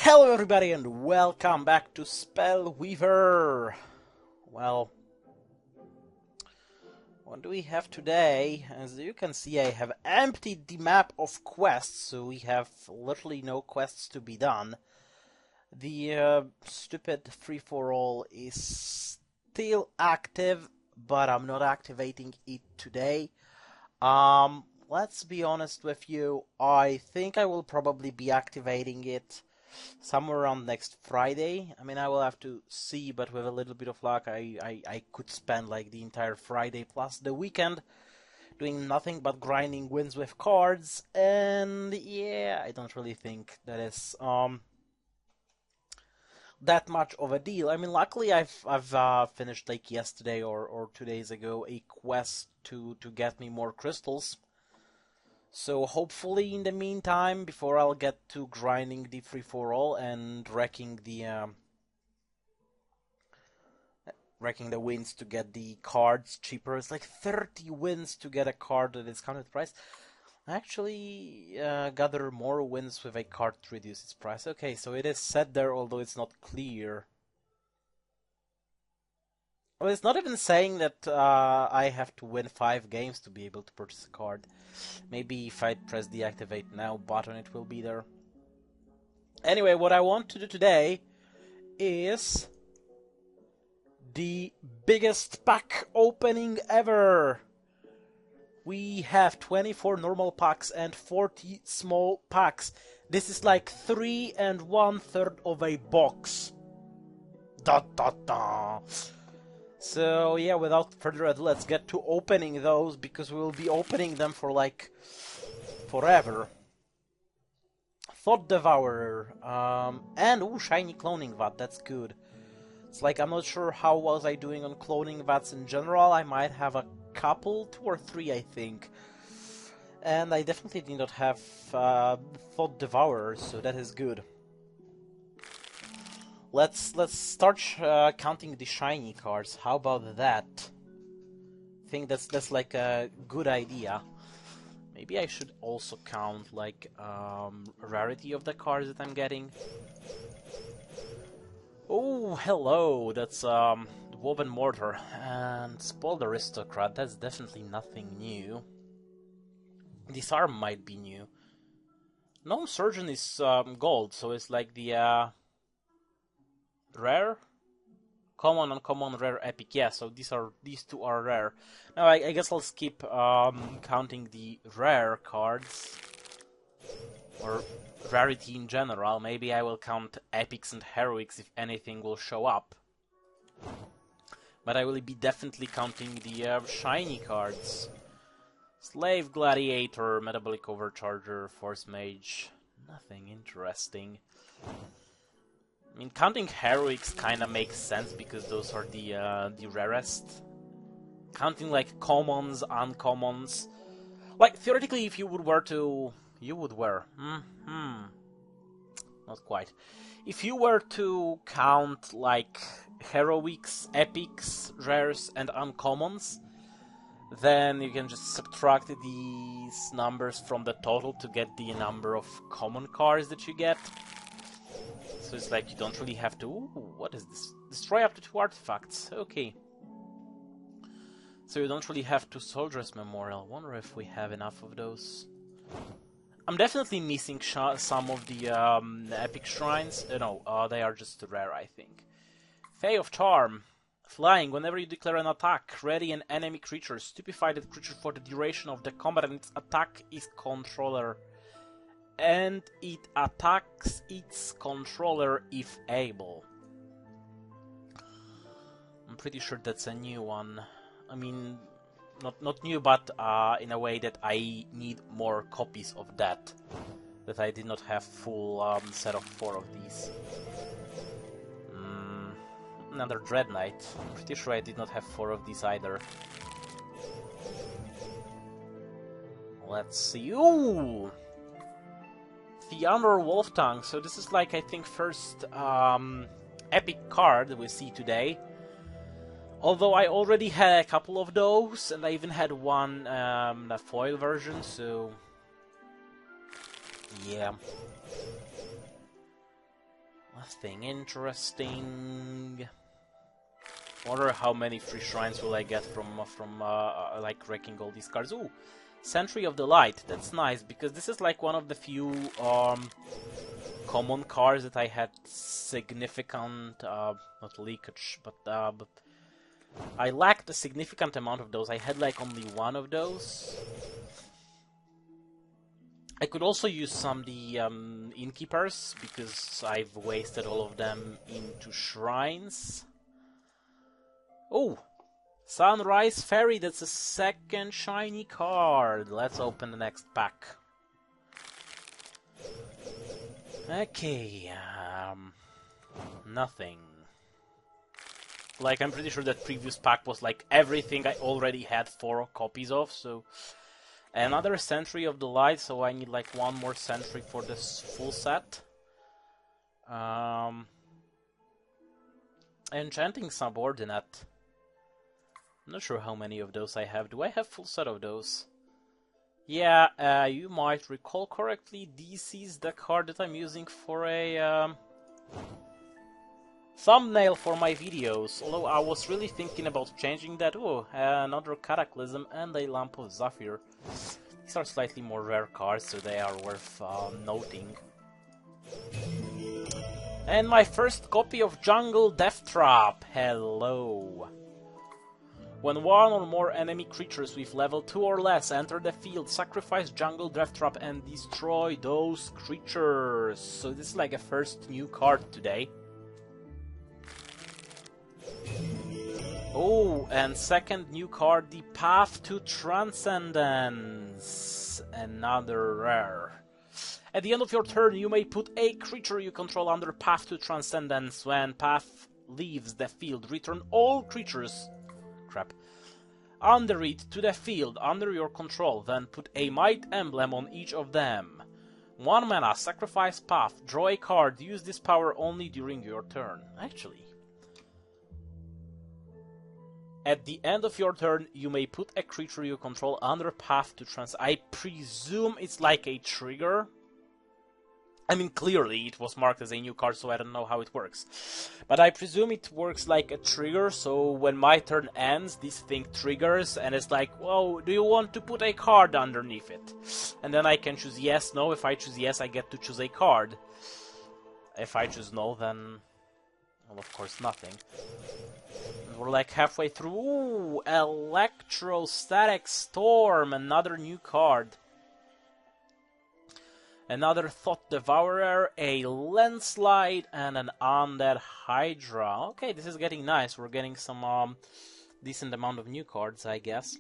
Hello everybody and welcome back to Spellweaver. Well, what do we have today? As you can see, I have emptied the map of quests, so we have literally no quests to be done. The stupid free-for-all is still active, but I'm not activating it today. Let's be honest with you, I think I will probably be activating it somewhere around next Friday. I mean, I will have to see, but with a little bit of luck, I could spend like the entire Friday plus the weekend doing nothing but grinding wins with cards, and yeah, I don't really think that is that much of a deal. I mean, luckily I've finished like yesterday or 2 days ago a quest to get me more crystals. So hopefully in the meantime, before I'll get to grinding the free-for-all and wrecking the wins to get the cards cheaper. It's like 30 wins to get a card at discounted price. I actually gather more wins with a card to reduce its price. Okay, so it is set there, although it's not clear. Well, it's not even saying that I have to win 5 games to be able to purchase a card. Maybe if I press the Activate Now button, it will be there. Anyway, what I want to do today is the biggest pack opening ever. We have 24 normal packs and 40 small packs. This is like 3 1/3 of a box. Da da da. So yeah, without further ado, let's get to opening those, because we will be opening them for like forever. Thought Devourer, and ooh, shiny cloning vat, that's good. It's like, I'm not sure how was I doing on cloning vats in general. I might have a couple, 2 or 3 I think. And I definitely did not have Thought Devourer, so that is good. Let's start counting the shiny cards. How about that? I think that's like a good idea. Maybe I should also count like rarity of the cards that I'm getting. Oh, hello. That's Woven Mortar and Spoiled Aristocrat. That's definitely nothing new. Disarm might be new. Gnome Surgeon is gold, so it's like the rare, common, uncommon, rare, epic. Yeah, so these two are rare. Now I guess I'll skip counting the rare cards or rarity in general. Maybe I will count epics and heroics if anything will show up. But I will be definitely counting the shiny cards. Slave Gladiator, Metabolic Overcharger, Force Mage. Nothing interesting. I mean, counting heroics kind of makes sense because those are the rarest. Counting like commons, uncommons, like theoretically, if you would wear to, not quite. If you were to count like heroics, epics, rares, and uncommons, then you can just subtract these numbers from the total to get the number of common cards that you get. So it's like you don't really have to... Ooh, what is this? Destroy up to 2 artifacts. Okay. So you don't really have to Soldier's Memorial. Wonder if we have enough of those. I'm definitely missing some of the epic shrines. No, they are just rare, I think. Fey of Charm. Flying. Whenever you declare an attack, ready an enemy creature. Stupefy that creature for the duration of the combat, and its attack is controller. And it attacks its controller if able. I'm pretty sure that's a new one. I mean, not new, but in a way that I need more copies of that. That I did not have full set of 4 of these. Another Dread Knight. I'm pretty sure I did not have 4 of these either. Let's see. Ooh! Theodore Wolftongue. So this is like, I think, first epic card we see today. Although I already had a couple of those, and I even had one a foil version, so yeah. Nothing interesting. Wonder how many free shrines will I get from like wrecking all these cards. Ooh, Sentry of the Light. That's nice because this is like one of the few common cards that I had significant not leakage, but I lacked a significant amount of those. I had like only one of those. I could also use some of the Innkeepers because I've wasted all of them into shrines. Oh, Sunrise Fairy, that's a second shiny card. Let's open the next pack. Okay, nothing. Like, I'm pretty sure that previous pack was like everything I already had 4 copies of, so... Another Sentry of the Light, so I need like one more Sentry for this full set. Enchanting Subordinate. I'm not sure how many of those I have. Do I have full set of those? Yeah, you might recall correctly, this is the card that I'm using for a thumbnail for my videos. Although I was really thinking about changing that. Oh, another Cataclysm and a Lamp of Zephyr. These are slightly more rare cards, so they are worth noting. And my first copy of Jungle Death Trap. Hello. When one or more enemy creatures with level 2 or less enter the field, sacrifice Jungle Death Trap and destroy those creatures. So this is like a first new card today. Oh, and second new card, the Path to Transcendence. Another rare. At the end of your turn, you may put a creature you control under Path to Transcendence. When Path leaves the field, return all creatures under it to the field under your control. Then put a Might emblem on each of them. 1 mana, sacrifice Path, draw a card, use this power only during your turn. Actually, at the end of your turn, you may put a creature you control under Path to I presume it's like a trigger. I mean, clearly it was marked as a new card, so I don't know how it works. But I presume it works like a trigger, so when my turn ends, this thing triggers, and it's like, whoa, do you want to put a card underneath it? And then I can choose yes, no. If I choose yes, I get to choose a card. If I choose no, then... well, of course, nothing. We're like halfway through. Ooh, Electrostatic Storm, another new card. Another Thought Devourer, a Landslide, and an Undead Hydra. Okay, this is getting nice. We're getting some decent amount of new cards, I guess.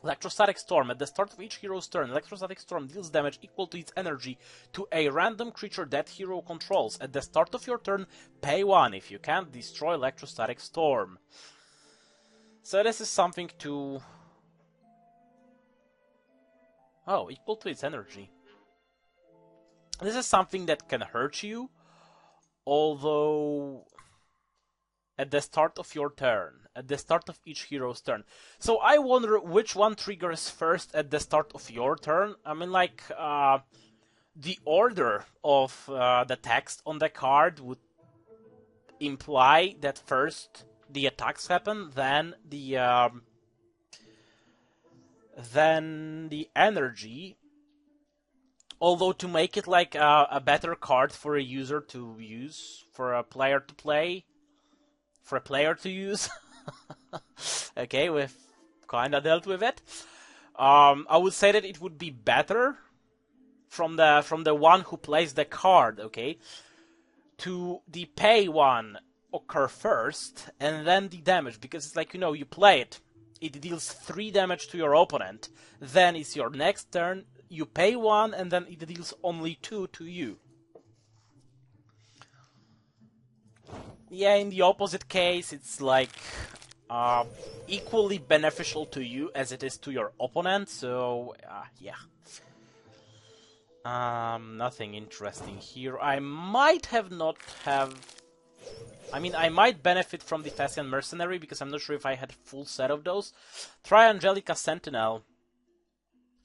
Electrostatic Storm. At the start of each hero's turn, Electrostatic Storm deals damage equal to its energy to a random creature that hero controls. At the start of your turn, pay 1. If you can't, destroy Electrostatic Storm. So this is something to... oh, equal to its energy. This is something that can hurt you, although at the start of your turn, at the start of each hero's turn. So I wonder which one triggers first at the start of your turn. I mean, like, the order of the text on the card would imply that first the attacks happen, then the energy. Although to make it like a better card for a user to use, for a player to play, for a player to use. Okay, we've kinda dealt with it. I would say that it would be better from the one who plays the card, okay, to the pay one occur first and then the damage, because it's like, you know, you play it, it deals 3 damage to your opponent, then it's your next turn. You pay 1, and then it deals only 2 to you. Yeah, in the opposite case, it's like equally beneficial to you as it is to your opponent, so yeah. Nothing interesting here. I might have not have... I mean, I might benefit from the Thessian Mercenary, because I'm not sure if I had full set of those. Try Angelica Sentinel.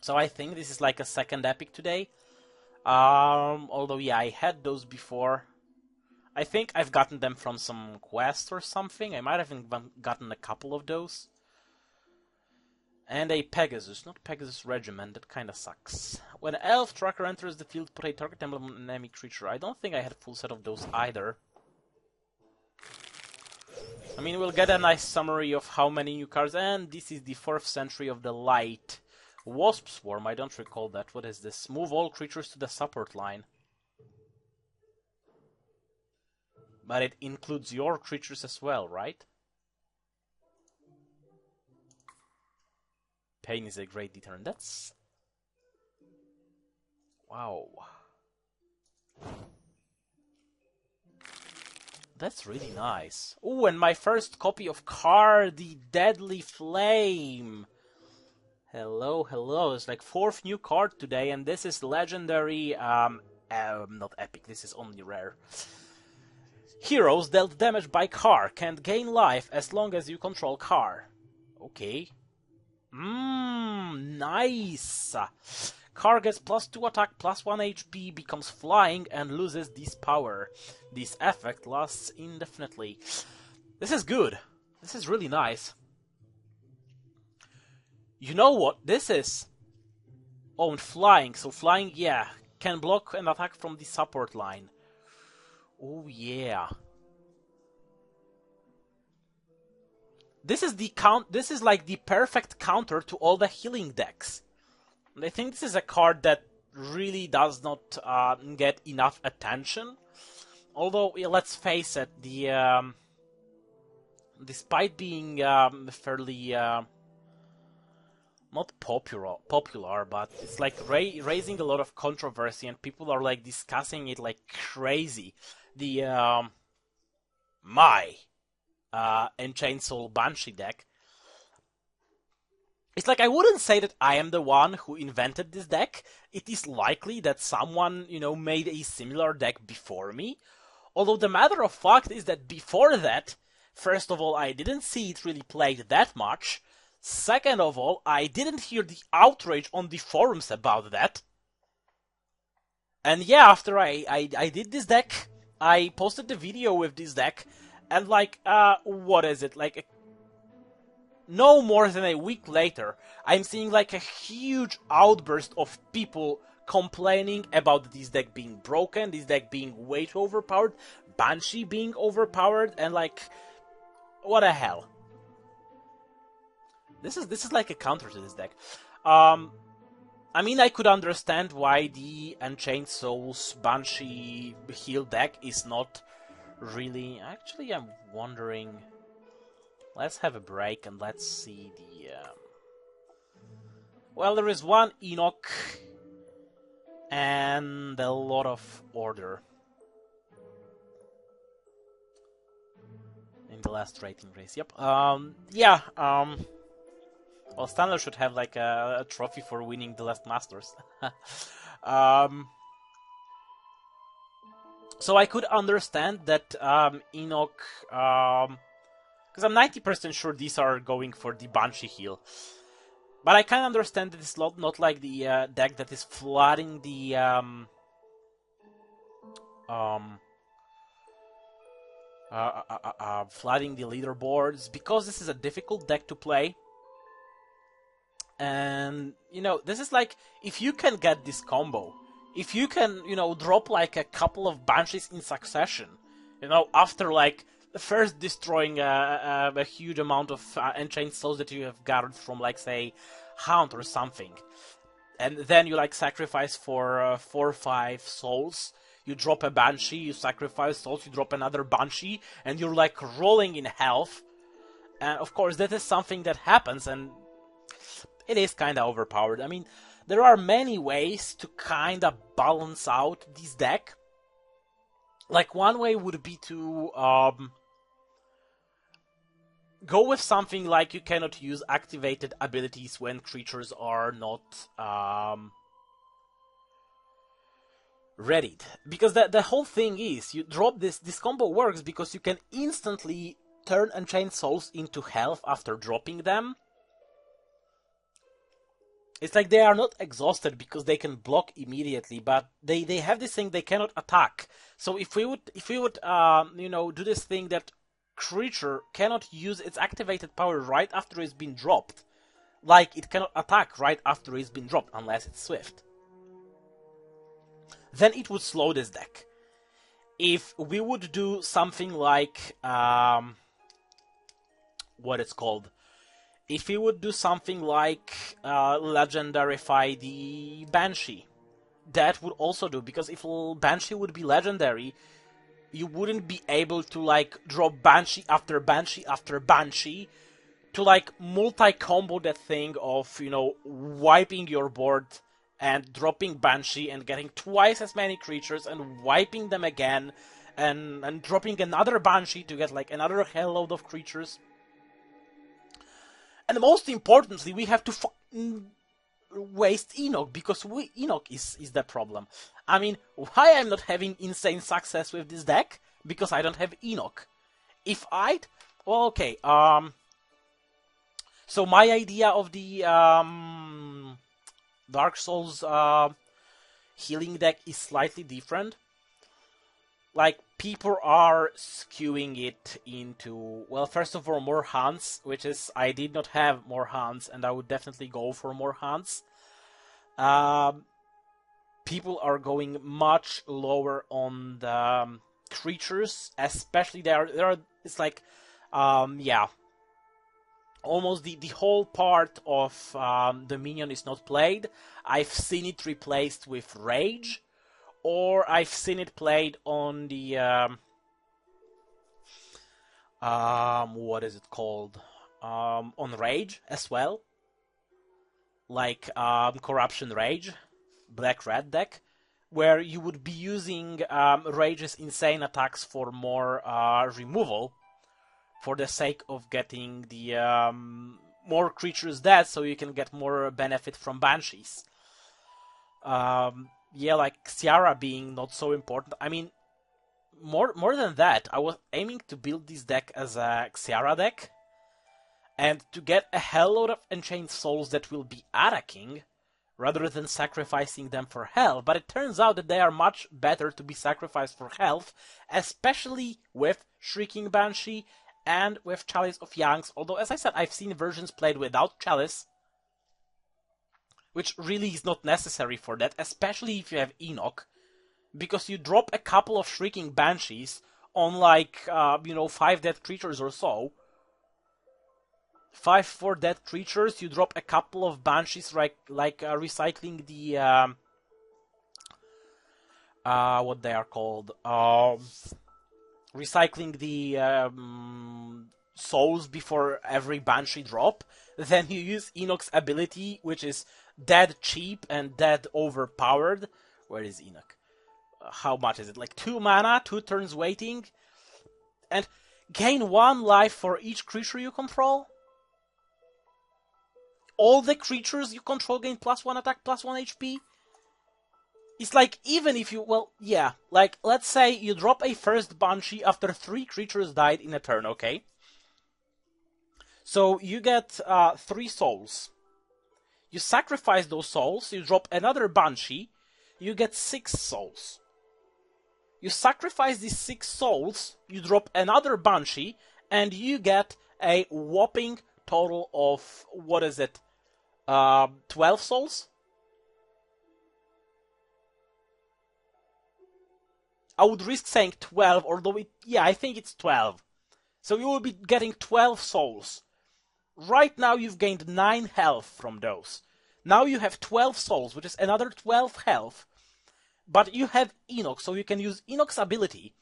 So I think this is like a second epic today. Although, yeah, I had those before. I think I've gotten them from some quest or something. I might have even gotten a couple of those. And a Pegasus, not Pegasus Regiment, that kinda sucks. When Elf Tracker enters the field, put a target emblem on an enemy creature. I don't think I had a full set of those either. I mean, we'll get a nice summary of how many new cards, and this is the 4th Century of the Light. Wasp Swarm, I don't recall that. What is this? Move all creatures to the support line. But it includes your creatures as well, right? Pain is a great deterrent. That's... wow. That's really nice. Ooh, and my first copy of card, the Deadly Flame. Hello, hello. It's like 4th new card today, and this is legendary, not epic, this is only rare. Heroes dealt damage by Car can't gain life as long as you control Car. Okay. Nice! Car gets +2 attack, +1 HP, becomes flying, and loses this power. This effect lasts indefinitely. This is good. This is really nice. You know what? This is... oh, and flying. So flying, yeah. Can block and attack from the support line. Oh, yeah. This is This is like the perfect counter to all the healing decks. And I think this is a card that really does not get enough attention. Although, let's face it, despite being fairly not popular, but it's like raising a lot of controversy, and people are like discussing it like crazy. The Enchained Soul Banshee deck. It's like, I wouldn't say that I am the one who invented this deck. It is likely that someone, made a similar deck before me. Although the matter of fact is that before that, first of all, I didn't see it really played that much. Second of all, I didn't hear the outrage on the forums about that. And yeah, after I did this deck, I posted the video with this deck, and like, what is it, like, no more than a week later, I'm seeing like a huge outburst of people complaining about this deck being broken, this deck being way too overpowered, Banshee being overpowered, and like, what the hell? This is like a counter to this deck. I mean, I could understand why the Unchained Souls Banshee heal deck is not really... Actually, I'm wondering... Let's have a break and let's see the... Well, there is one Enoch and a lot of Order in the last rating race. Yep. Yeah. Well, Stanley should have like a trophy for winning the last Masters. So I could understand that Enoch, because I'm 90% sure these are going for the Banshee heal. But I can understand that it's not like the deck that is flooding the flooding the leaderboards, because this is a difficult deck to play. And, this is like, if you can get this combo, if you can, drop like a couple of Banshees in succession, after like first destroying a huge amount of Enchained Souls that you have gathered from, like, say, Hound or something, and then you like sacrifice for 4 or 5 souls, you drop a Banshee, you sacrifice souls, you drop another Banshee, and you're like rolling in health. And of course that is something that happens, and it is kinda overpowered. I mean, there are many ways to kinda balance out this deck. Like, one way would be to go with something like you cannot use activated abilities when creatures are not readied. Because the whole thing is, you drop this combo works because you can instantly turn Unchained Souls into health after dropping them. It's like they are not exhausted because they can block immediately, but they have this thing they cannot attack. So if we would do this thing that creature cannot use its activated power right after it's been dropped, like it cannot attack right after it's been dropped unless it's swift, then it would slow this deck. If we would do something like what it's called. If we would do something like legendarify the Banshee, that would also do, because if Banshee would be legendary, you wouldn't be able to like drop Banshee after Banshee after Banshee to like multi-combo that thing of, wiping your board and dropping Banshee and getting twice as many creatures and wiping them again and dropping another Banshee to get like another hell load of creatures. And most importantly, we have to waste Enoch, because Enoch is the problem. I mean, why I'm not having insane success with this deck? Because I don't have Enoch. If I'd... Well, okay. So my idea of the Dark Souls healing deck is slightly different. Like, people are skewing it into, well, first of all, more hunts, which is, I did not have more hunts, and I would definitely go for more hunts. People are going much lower on the creatures, especially there are, it's like, almost the whole part of the minion is not played. I've seen it replaced with Rage, or I've seen it played on the what is it called? On Rage as well, like Corruption Rage, black-red deck, where you would be using Rage's insane attacks for more removal, for the sake of getting the more creatures dead, so you can get more benefit from Banshees. Yeah, like Ciara being not so important. I mean, more than that, I was aiming to build this deck as a Ciara deck, and to get a hell load of Enchained Souls that will be attacking, rather than sacrificing them for health. But it turns out that they are much better to be sacrificed for health, especially with Shrieking Banshee and with Chalice of Yanks. Although, as I said, I've seen versions played without Chalice, which really is not necessary for that, especially if you have Enoch, because you drop a couple of Shrieking Banshees on like, 5 dead creatures or so. 5 for dead creatures, you drop a couple of Banshees, recycling the, what they are called, recycling the souls before every Banshee drop. Then you use Enoch's ability, which is dead cheap and dead overpowered. Where is Enoch? How much is it? Like 2 mana, 2 turns waiting, and gain 1 life for each creature you control. All the creatures you control gain +1 attack, +1 HP. It's like, even if you, well, yeah, like, let's say you drop a first Banshee after 3 creatures died in a turn, okay? So you get 3 souls. You sacrifice those souls, you drop another Banshee, you get 6 souls. You sacrifice these 6 souls, you drop another Banshee, and you get a whopping total of, 12 souls? I would risk saying 12, although I think it's 12. So you will be getting 12 souls. Right now you've gained 9 health from those. Now you have 12 souls, which is another 12 health. But you have Enoch, so you can use Enoch's ability,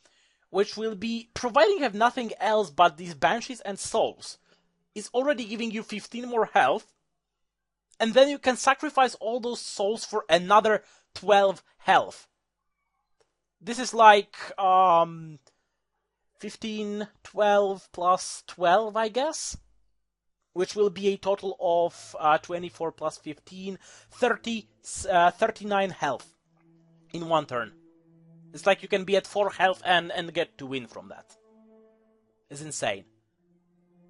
which will be, providing you have nothing else but these Banshees and souls, is already giving you 15 more health. And then you can sacrifice all those souls for another 12 health. This is like 15, 12 plus 12, I guess, which will be a total of 24 plus 15, 39 health in 1 turn. It's like you can be at 4 health and get to win from that. It's insane.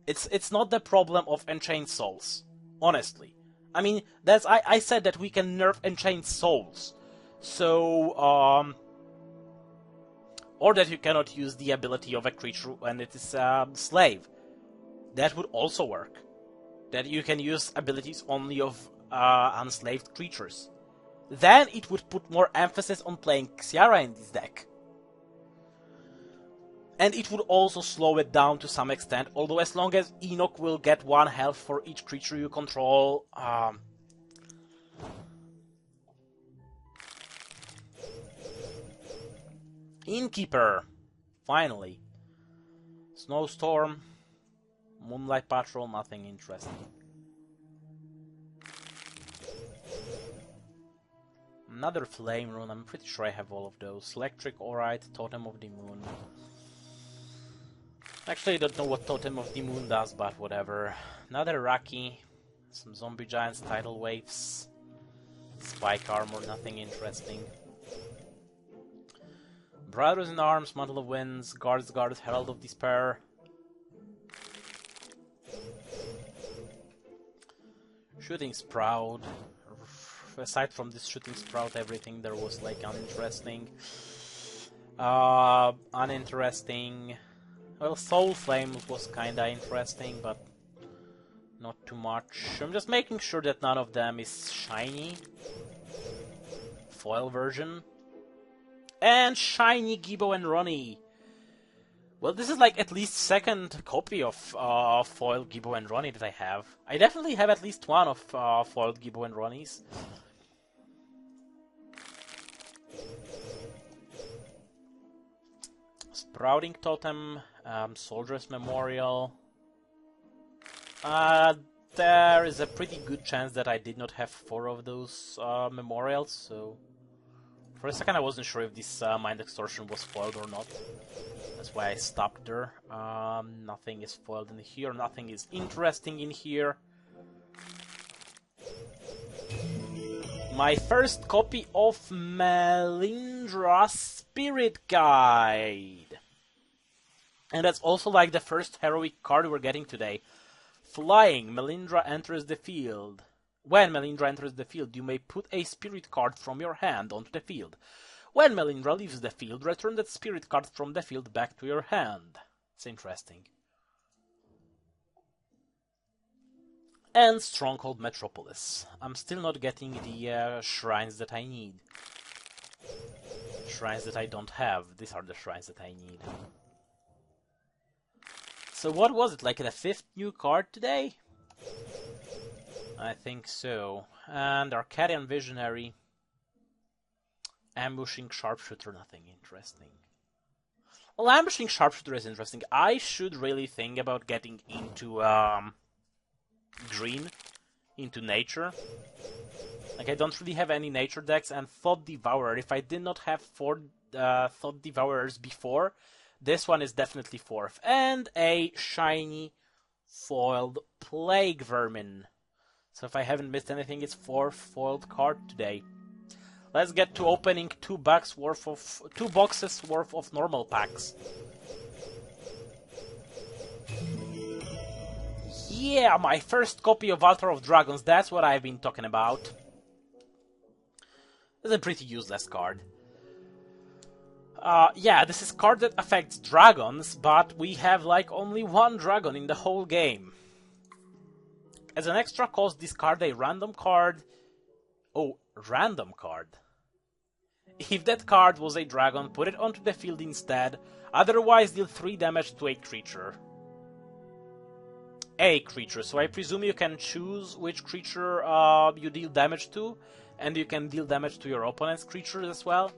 It's not the problem of Enchained Souls, honestly. I mean, I said that we can nerf Enchained Souls. So, or that you cannot use the ability of a creature when it is a slave. That would also work. That you can use abilities only of unslaved creatures. Then it would put more emphasis on playing Xiara in this deck. And it would also slow it down to some extent, although as long as Enoch will get 1 health for each creature you control... Innkeeper! Finally. Snowstorm. Moonlight Patrol, nothing interesting. Another Flame Rune, I'm pretty sure I have all of those. Electric Aurite, Totem of the Moon. Actually, I don't know what Totem of the Moon does, but whatever. Another Raki. Some Zombie Giants, Tidal Waves. Spike Armor, nothing interesting. Brothers in Arms, Mantle of Winds, Guards Guard, Herald of Despair. Shooting Sprout. Aside from this Shooting Sprout, everything there was like uninteresting. Uninteresting. Well, Soul Flame was kinda interesting, but not too much. I'm just making sure that none of them is shiny. Foil version. And shiny Gibbo and Ronnie. Well, this is like at least second copy of foiled Gibbo and Ronnie that I have. I definitely have at least one of foiled Gibbo and Ronnies. Sprouting Totem, Soldier's Memorial. There is a pretty good chance that I did not have 4 of those memorials, so... For a second I wasn't sure if this Mind Extortion was foiled or not. That's why I stopped there. Nothing is foiled in here, nothing is interesting in here. My first copy of Melindra Spirit Guide. And that's also like the first heroic card we're getting today. Flying, Melindra enters the field. When Melindra enters the field, you may put a spirit card from your hand onto the field. When Melindra leaves the field, return that spirit card from the field back to your hand. It's interesting. And Stronghold Metropolis. I'm still not getting the shrines that I need. Shrines that I don't have. These are the shrines that I need. So what was it, like the 5th new card today? I think so. And Arcadian Visionary. Ambushing Sharpshooter, nothing interesting. Well, Ambushing Sharpshooter is interesting. I should really think about getting into green, into nature. Like, I don't really have any nature decks, and Thought Devourer. If I did not have 4 Thought Devourers before, this one is definitely 4th. And a shiny foiled Plague Vermin. So if I haven't missed anything, it's 4th foiled card today. Let's get to opening 2 boxes worth of normal packs. Yeah, my first copy of Altar of Dragons, that's what I've been talking about. It's a pretty useless card. Yeah, this is a card that affects dragons, but we have like only 1 dragon in the whole game. As an extra cost, discard a random card. Oh, random card. If that card was a dragon, put it onto the field instead. Otherwise, deal 3 damage to a creature. A creature, so I presume you can choose which creature you deal damage to, and you can deal damage to your opponent's creatures as well.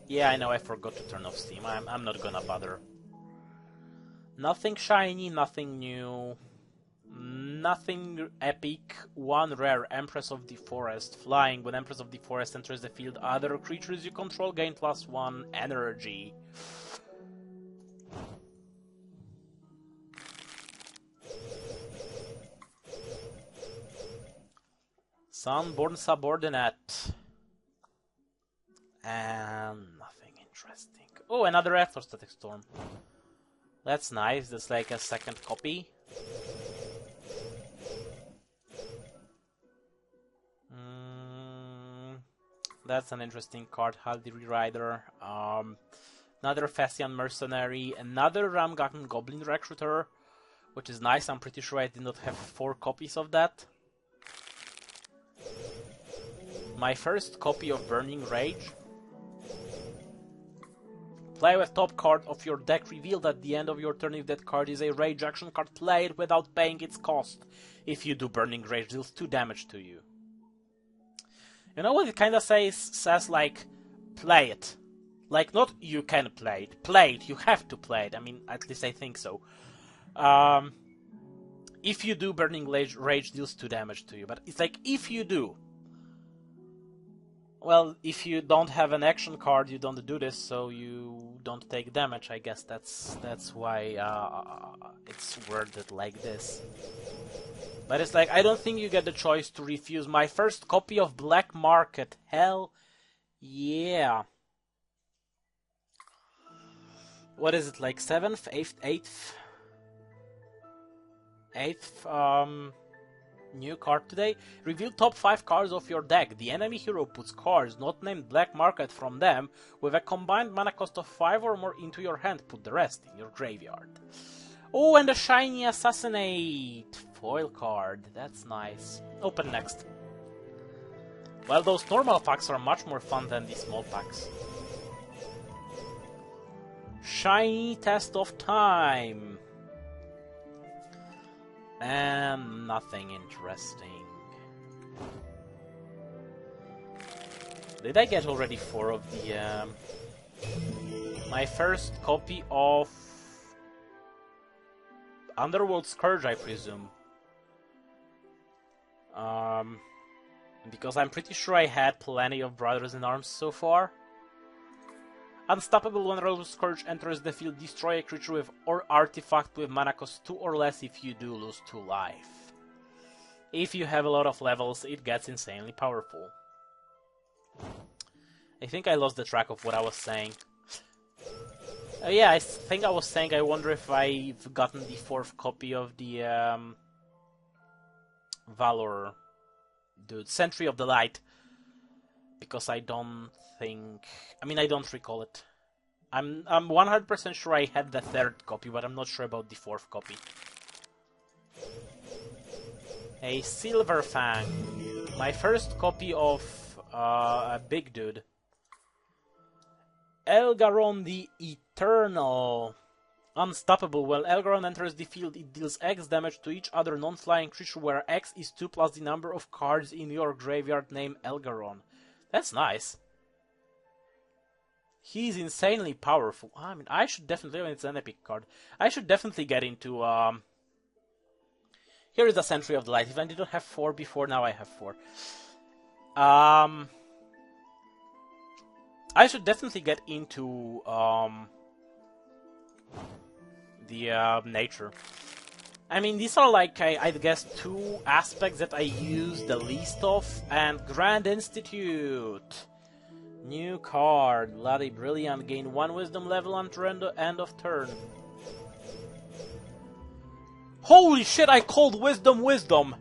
Yeah, I know, I forgot to turn off Steam. I'm not gonna bother. Nothing shiny, nothing new. Nothing epic. 1 rare, Empress of the Forest. Flying, when Empress of the Forest enters the field, other creatures you control gain +1 energy. Sunborn Subordinate. And nothing interesting. Oh, another Electrostatic Storm. That's nice. That's like a second copy. That's an interesting card. Haldi Rider. Another Fessian Mercenary. Another Ramgarten Goblin Recruiter, which is nice. I'm pretty sure I did not have 4 copies of that. My first copy of Burning Rage. Play with top card of your deck revealed at the end of your turn if that card is a Rage action card. Play it without paying its cost. If you do, Burning Rage deals 2 damage to you. You know what it kind of says like, play it. Like, not you can play it, you have to play it. I mean, at least I think so. If you do, Burning Rage deals 2 damage to you. But it's like, if you do. Well, if you don't have an action card, you don't do this, so you don't take damage. I guess that's why it's worded like this. But it's like, I don't think you get the choice to refuse. My first copy of Black Market. Hell yeah. What is it, like 7th, 8th new card today? Reveal top 5 cards of your deck. The enemy hero puts cards not named Black Market from them with a combined mana cost of 5 or more into your hand. Put the rest in your graveyard. Oh, and a shiny Assassinate foil card. That's nice. Open next. Well, those normal packs are much more fun than these small packs. Shiny Test of Time. And nothing interesting. Did I get already 4 of the... my first copy of... Underworld Scourge, I presume. Because I'm pretty sure I had plenty of Brothers in Arms so far. Unstoppable. When Underworld Scourge enters the field, destroy a creature with or artifact with mana cost 2 or less. If you do, lose 2 life. If you have a lot of levels, it gets insanely powerful. I think I lost the track of what I was saying. Yeah, I think I was saying I wonder if I've gotten the 4th copy of the Valor dude, Sentry of the Light. Because I don't think... I mean, I don't recall it. I'm 100% sure I had the 3rd copy, but I'm not sure about the 4th copy. A Silver Fang. My first copy of a big dude. Elgaron the Eternal. Unstoppable. When Elgaron enters the field, it deals X damage to each other non-flying creature where X is 2 plus the number of cards in your graveyard named Elgaron. That's nice. He's insanely powerful. I mean, I should definitely... it's an epic card. I should definitely get into... Here is the Sentry of the Light. If I didn't have 4 before, now I have 4. I should definitely get into the nature. I mean, these are like, I'd guess, 2 aspects that I use the least of. And Grand Institute. New card. Bloody Brilliant. Gain 1 wisdom level until end of turn. Holy shit, I called Wisdom Wisdom.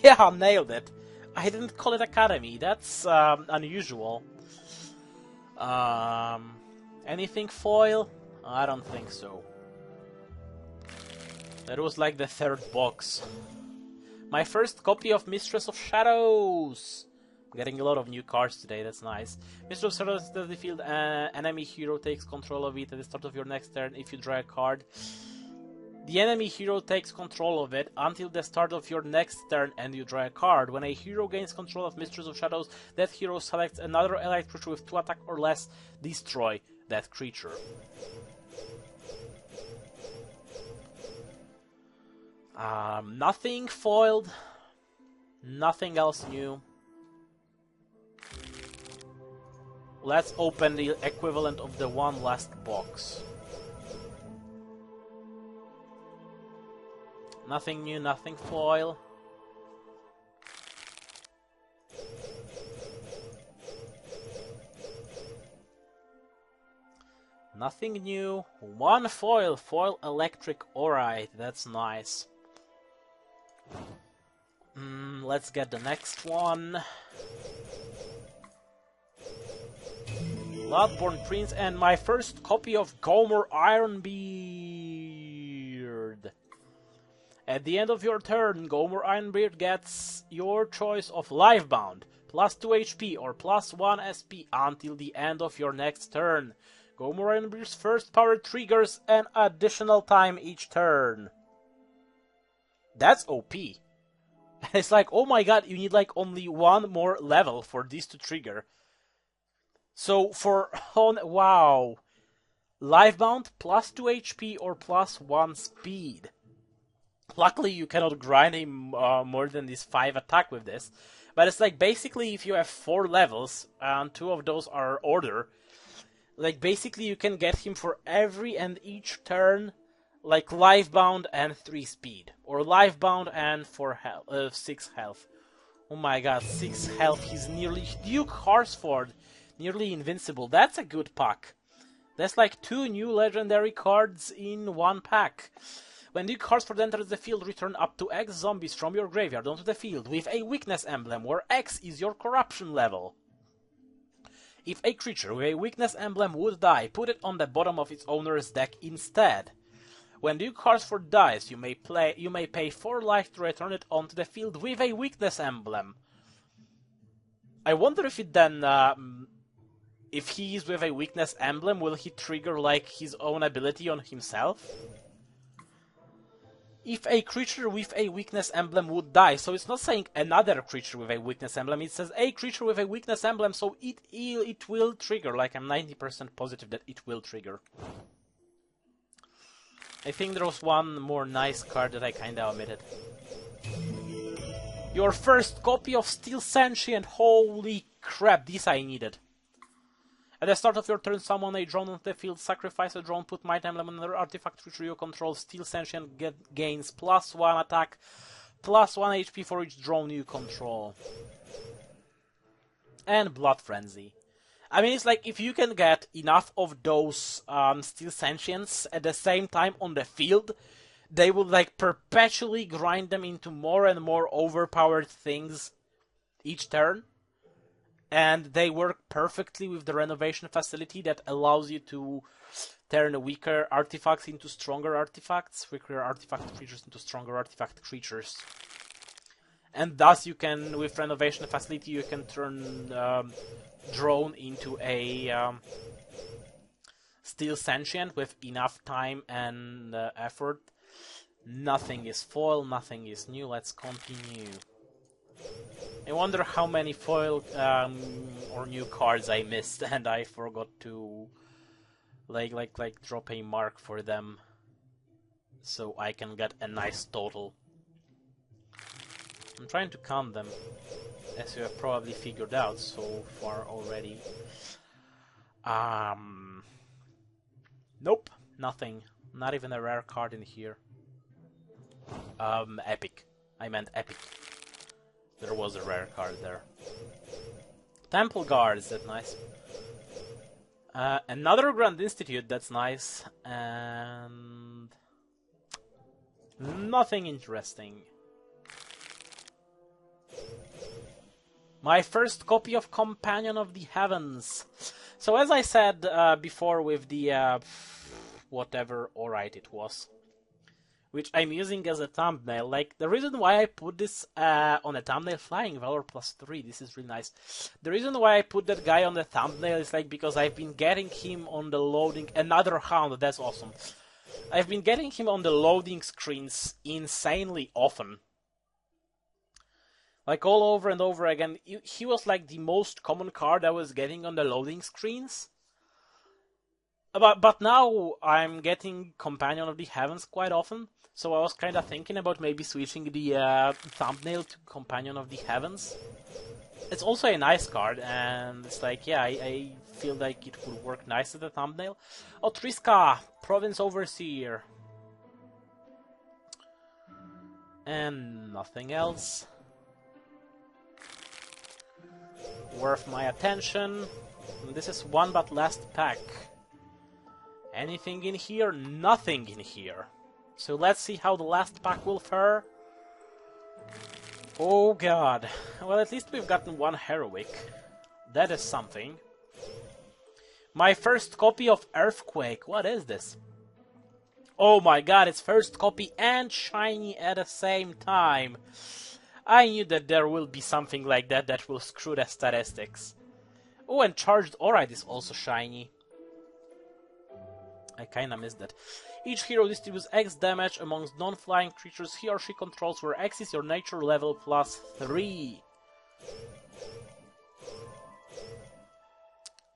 Yeah, nailed it. I didn't call it Academy. That's unusual. Anything foil? I don't think so. That was like the 3rd box. My first copy of Mistress of Shadows. I'm getting a lot of new cards today, that's nice. Mistress of Shadows enters the field, enemy hero takes control of it at the start of your next turn if you draw a card. The enemy hero takes control of it until the start of your next turn and you draw a card. When a hero gains control of Mistress of Shadows, that hero selects another allied creature with 2 attack or less. Destroy that creature. Nothing foiled. Nothing else new. Let's open the equivalent of the one last box. Nothing new, nothing foil. Nothing new. One foil. Foil electric. Alright, that's nice. Let's get the next one. Bloodborne Prince and my first copy of Gomer Ironbeard. At the end of your turn, Gomer Ironbeard gets your choice of Livebound, plus 2 HP or plus 1 SP until the end of your next turn. Gomer Ironbeard's first power triggers an additional time each turn. That's OP. It's like, oh my god, you need like only one more level for this to trigger. So for wow, Livebound plus 2 HP or plus 1 speed. Luckily, you cannot grind him more than this 5 attack with this. But it's like basically if you have 4 levels and 2 of those are order, like basically you can get him for every and each turn, like Livebound and 3 speed, or Livebound and 6 health. Oh my god, 6 health. He's nearly Duke Horsford. Nearly invincible. That's a good pack. That's like 2 new legendary cards in one pack. When Duke Horsford enters the field, return up to X zombies from your graveyard onto the field with a weakness emblem, where X is your corruption level. If a creature with a weakness emblem would die, put it on the bottom of its owner's deck instead. When Duke Horsford dies, you may pay 4 life to return it onto the field with a weakness emblem. I wonder if it then... if he is with a weakness emblem, will he trigger like his own ability on himself? If a creature with a weakness emblem would die, so it's not saying another creature with a weakness emblem, it says a creature with a weakness emblem, so it will trigger, like I'm 90% positive that it will trigger. I think there was one more nice card that I kinda omitted. Your first copy of Steel Sentient, holy crap, this I needed. At the start of your turn, summon a drone onto the field, sacrifice a drone, put Might Emblem on another artifact creature you control. Steel Sentient gains plus 1 attack, plus 1 HP for each drone you control. And Blood Frenzy. I mean, it's like, if you can get enough of those Steel Sentients at the same time on the field, they will like perpetually grind them into more and more overpowered things each turn. And they work perfectly with the renovation facility that allows you to turn weaker artifacts into stronger artifacts, weaker artifact creatures into stronger artifact creatures. And thus you can, with renovation facility, you can turn drone into a Steel Sentient with enough time and effort. Nothing is foil, nothing is new. Let's continue. I wonder how many foil or new cards I missed and I forgot to like drop a mark for them so I can get a nice total. I'm trying to count them, as you have probably figured out so far already. Nope, nothing. Not even a rare card in here. Epic. I meant epic. There was a rare card there. Temple Guard, is that nice? Another Grand Institute, that's nice. And... nothing interesting. My first copy of Companion of the Heavens. So as I said before with the... whatever alright it was, which I'm using as a thumbnail. Like, the reason why I put this on a thumbnail, Flying Valor +3, this is really nice. The reason why I put that guy on the thumbnail is like because I've been getting him on the loading, another Hound, that's awesome. I've been getting him on the loading screens insanely often. Like all over and over again. He was like the most common card I was getting on the loading screens. But now I'm getting Companion of the Heavens quite often. So I was kind of thinking about maybe switching the thumbnail to Companion of the Heavens. It's also a nice card, and it's like, yeah, I feel like it would work nice as a thumbnail. Otriska, Province Overseer. And nothing else worth my attention. This is one but last pack. Anything in here? Nothing in here. So let's see how the last pack will fare. Oh god. Well, at least we've gotten one heroic. That is something. My first copy of Earthquake. What is this? Oh my god, it's first copy and shiny at the same time. I knew that there will be something like that that will screw the statistics. Oh, and Charged Aurite is also shiny. I kinda missed that. Each hero distributes X damage amongst non-flying creatures he or she controls, where X is your nature level plus 3.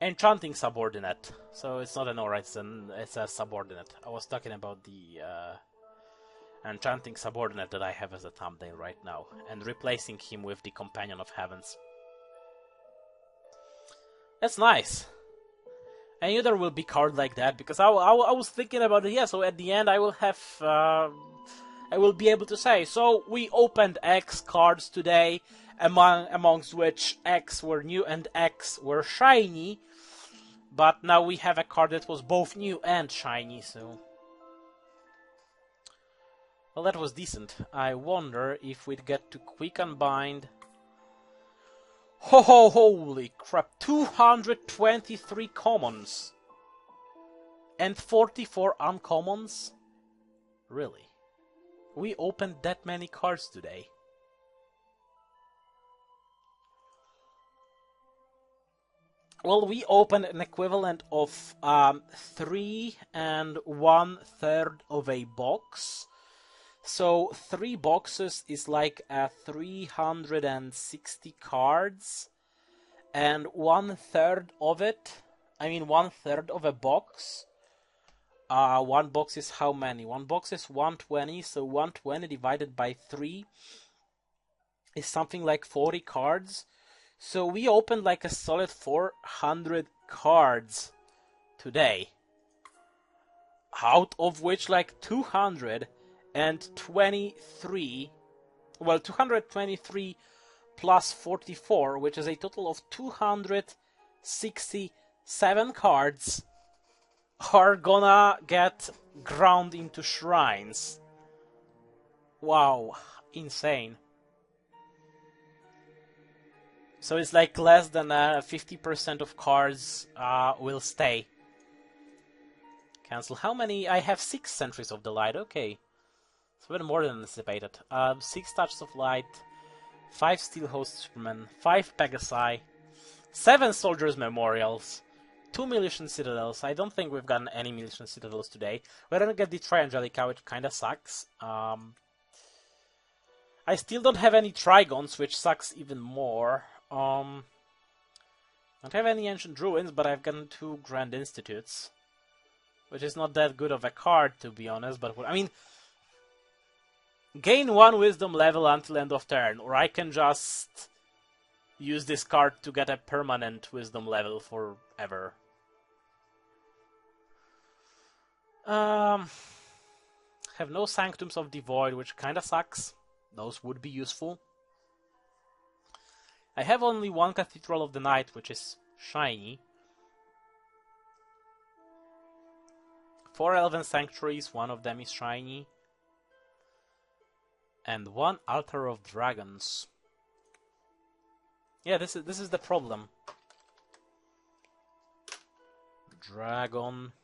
Enchanting Subordinate. So it's not an Aurite, it's a Subordinate. I was talking about the Enchanting Subordinate that I have as a thumbnail right now, and replacing him with the Companion of Heavens. That's nice. I knew there will be cards like that, because I was thinking about it, yeah, so at the end I will have, I will be able to say, so we opened X cards today, amongst which X were new and X were shiny, but now we have a card that was both new and shiny, so... Well, that was decent. I wonder if we'd get to Quick Unbind... Holy crap, 223 commons and 44 uncommons? Really? We opened that many cards today. Well, we opened an equivalent of 3 1/3 of a box. So 3 boxes is like 360 cards, and 1/3 of it, I mean 1/3 of a box. One box is how many? One box is 120, so 120 divided by 3 is something like 40 cards. So we opened like a solid 400 cards today, out of which like 223, well, 223 plus 44, which is a total of 267 cards, are gonna get ground into shrines. Wow, insane. So it's like less than 50% of cards will stay. Cancel. How many? I have 6 Sentries of the Light. Okay. It's even more than anticipated. 6 Touches of Light, 5 Steel Host Supermen, 5 Pegasi, 7 Soldiers Memorials, 2 Militian Citadels. I don't think we've gotten any Militian Citadels today. We're gonna get the Triangelica, which kinda sucks. I still don't have any Trigons, which sucks even more. Don't have any Ancient Ruins, but I've gotten 2 Grand Institutes, which is not that good of a card, to be honest, but I mean, gain 1 Wisdom level until end of turn, or I can just use this card to get a permanent Wisdom level forever. Have no Sanctums of the Void, which kinda sucks. Those would be useful. I have only 1 Cathedral of the Night, which is shiny. 4 Elven Sanctuaries, 1 of them is shiny. And 1 Altar of Dragons. Yeah, this is the problem. Dragon.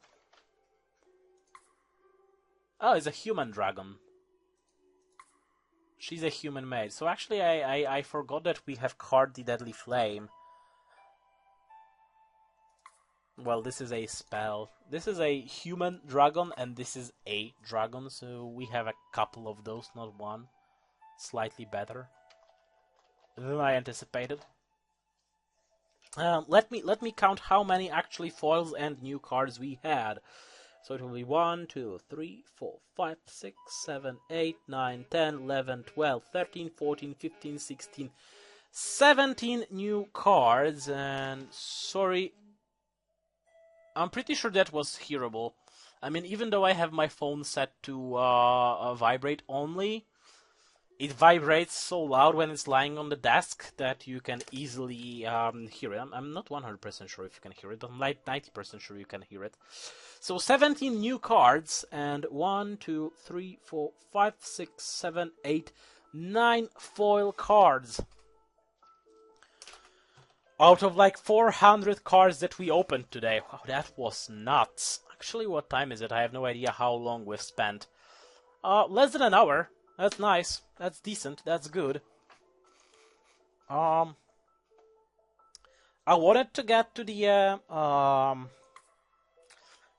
Oh, it's a human dragon. She's a human maid. So actually I forgot that we have card the Deadly Flame. Well, this is a spell. This is a human dragon and this is a dragon, so we have a couple of those, not one. Slightly better than I anticipated. Let me count how many actually foils and new cards we had. So it will be 1, 2, 3, 4, 5, 6, 7, 8, 9, 10, 11, 12, 13, 14, 15, 16, 17 new cards, and sorry, I'm pretty sure that was hearable. I mean, even though I have my phone set to vibrate only, It vibrates so loud when it's lying on the desk that you can easily hear it. I'm not 100% sure if you can hear it, but I'm like 90% sure you can hear it. So 17 new cards, and 1, 2, 3, 4, 5, 6, 7, 8, 9 foil cards. Out of like 400 cards that we opened today. Wow, that was nuts. Actually, what time is it? I have no idea how long we've spent. Less than an hour. That's nice. That's decent. That's good. I wanted to get to the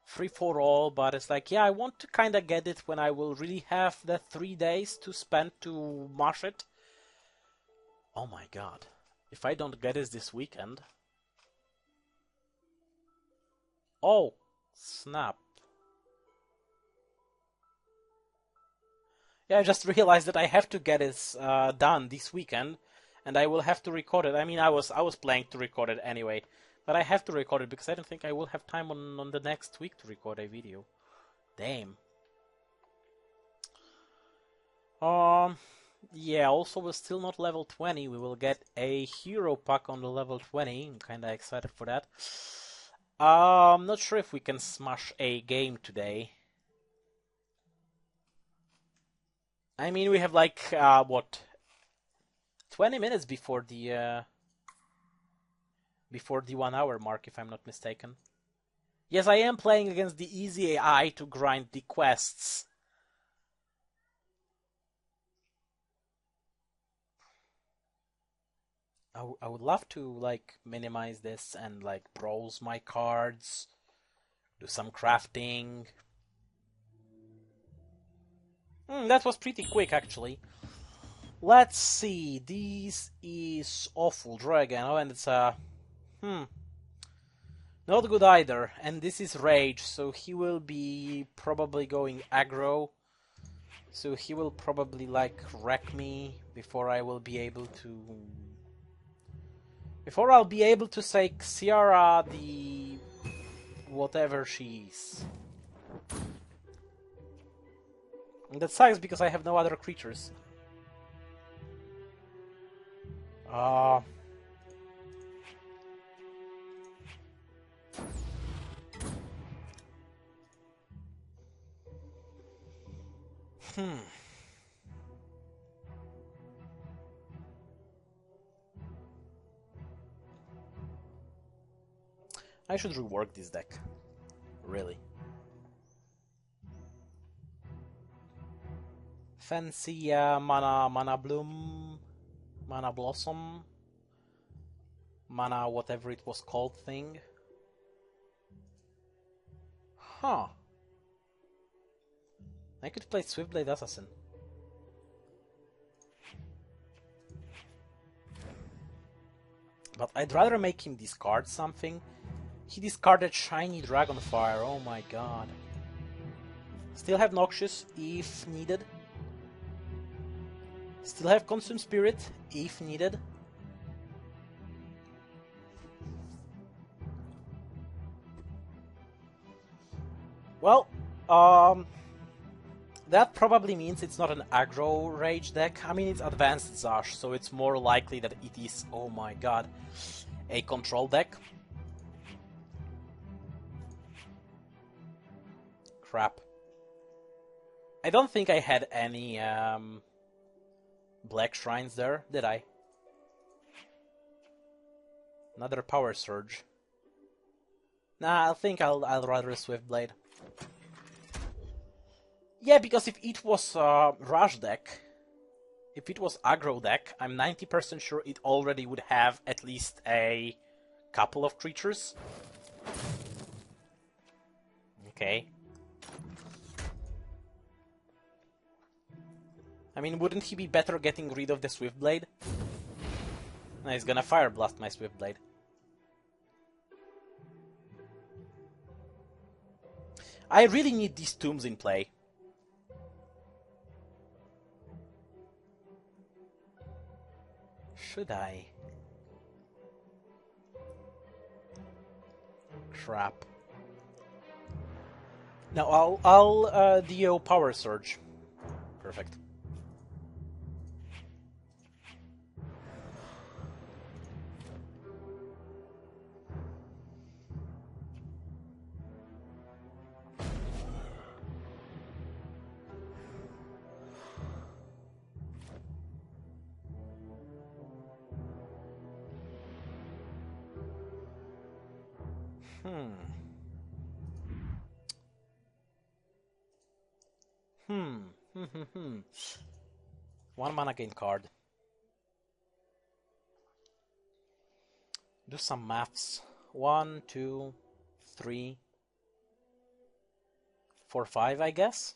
free for all, but it's like, yeah, I want to kind of get it when I will really have the 3 days to spend to mash it. Oh my god. If I don't get it this weekend... Oh, snap. Yeah, I just realized that I have to get it done this weekend, and I will have to record it. I mean, I was planning to record it anyway, but I have to record it because I don't think I will have time on the next week to record a video. Damn. Yeah, also we're still not level 20. We will get a hero pack on the level 20. I'm kinda excited for that. I'm not sure if we can smash a game today. I mean, we have like, what? 20 minutes before the 1 hour mark, if I'm not mistaken. Yes, I am playing against the easy AI to grind the quests. I would love to like minimize this and like browse my cards, do some crafting. That was pretty quick actually. Let's see, this is Awful Dragon, oh, and it's not good either, and this is Rage, so he will be probably going aggro. So he will probably like wreck me before I will be able to... Before I'll be able to say Xiara the... whatever she is. And that sucks because I have no other creatures. I should rework this deck. Really. Fancy mana bloom, mana blossom, mana whatever it was called thing. Huh. I could play Swiftblade Assassin. But I'd rather make him discard something. He discarded Shiny Dragonfire, oh my god. Still have Noxious if needed. Still have Consume Spirit if needed. Well, that probably means it's not an aggro Rage deck. I mean, it's Advanced Zash, so it's more likely that it is, oh my god, a control deck. Crap. I don't think I had any black shrines there, did I? Another Power Surge. Nah, I think I'll rather Swiftblade. Yeah, because if it was Rush deck, if it was aggro deck, I'm 90% sure it already would have at least a couple of creatures. Okay. I mean, wouldn't he be better getting rid of the Swiftblade? No, he's gonna Fire Blast my Swiftblade. I really need these tombs in play. Should I? Crap. No, I'll DO Power Surge. Perfect. Hmm. Hmm. Hmm. Hmm. Hmm. One mana gain card. Do some maths. 1, 2, 3, 4, 5, I guess.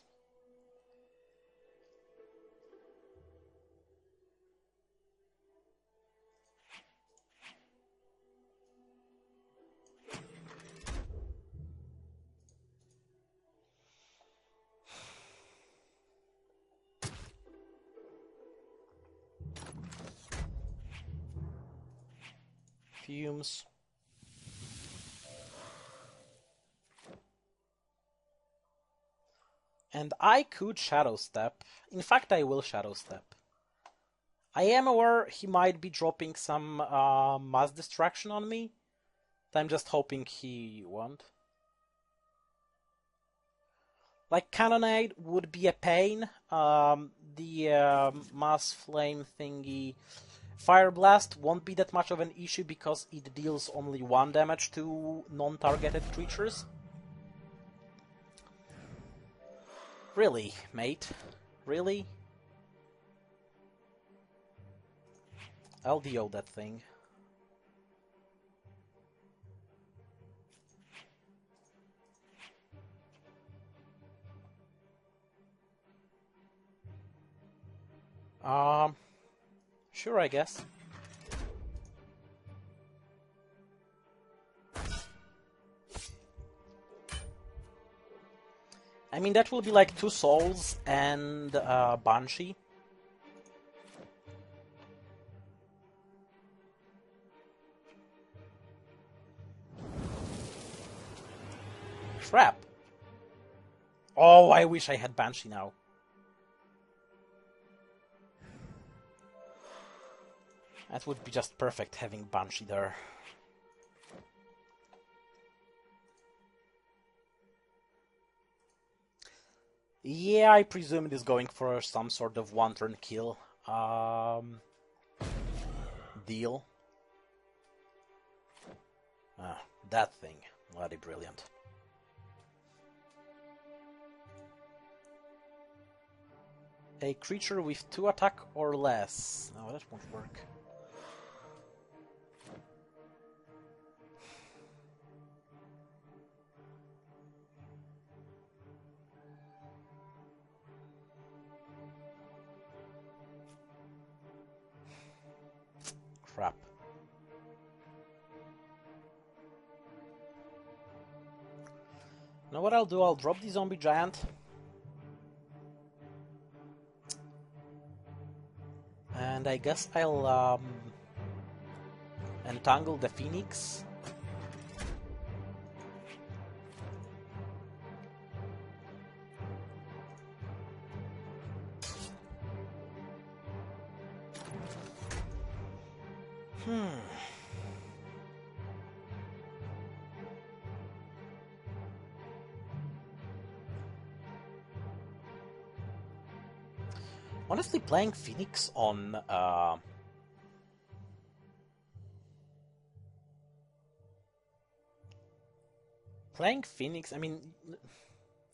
Fumes. And I could Shadow Step. In fact, I will Shadow Step. I am aware he might be dropping some Mass Distraction on me. I'm just hoping he won't. Like, Cannonade would be a pain. The Mass Flame thingy... Fire Blast won't be that much of an issue because it deals only 1 damage to non-targeted creatures. Really, mate? Really? LDO that thing. Sure, I guess. I mean, that will be like 2 souls and Banshee. Crap. Oh, I wish I had Banshee now. That would be just perfect having Banshee there. Yeah, I presume it is going for some sort of one-turn kill deal. That thing. Bloody brilliant. A creature with 2 attack or less. No, that won't work. Crap. Know what I'll do? I'll drop the zombie giant. And I guess I'll entangle the phoenix. Honestly, playing Phoenix on playing Phoenix, I mean,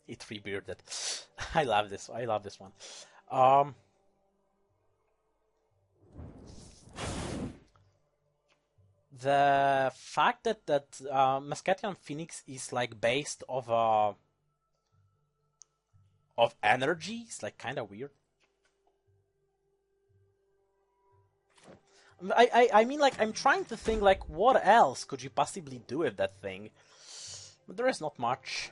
it rebearded. I love this. I love this one. The fact that Muscatian Phoenix is like based of energy is like kind of weird. I mean, like, I'm trying to think, like, what else could you possibly do with that thing? But there is not much.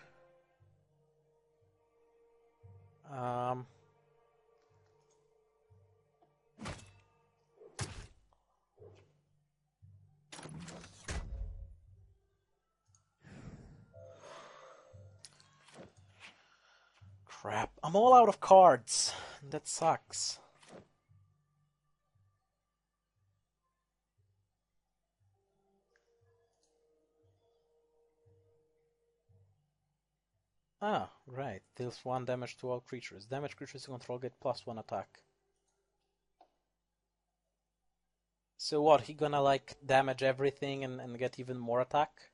Crap. I'm all out of cards. That sucks. Ah, right. Deals 1 damage to all creatures. Damage creatures you control get +1 attack. So what, he gonna like damage everything and get even more attack?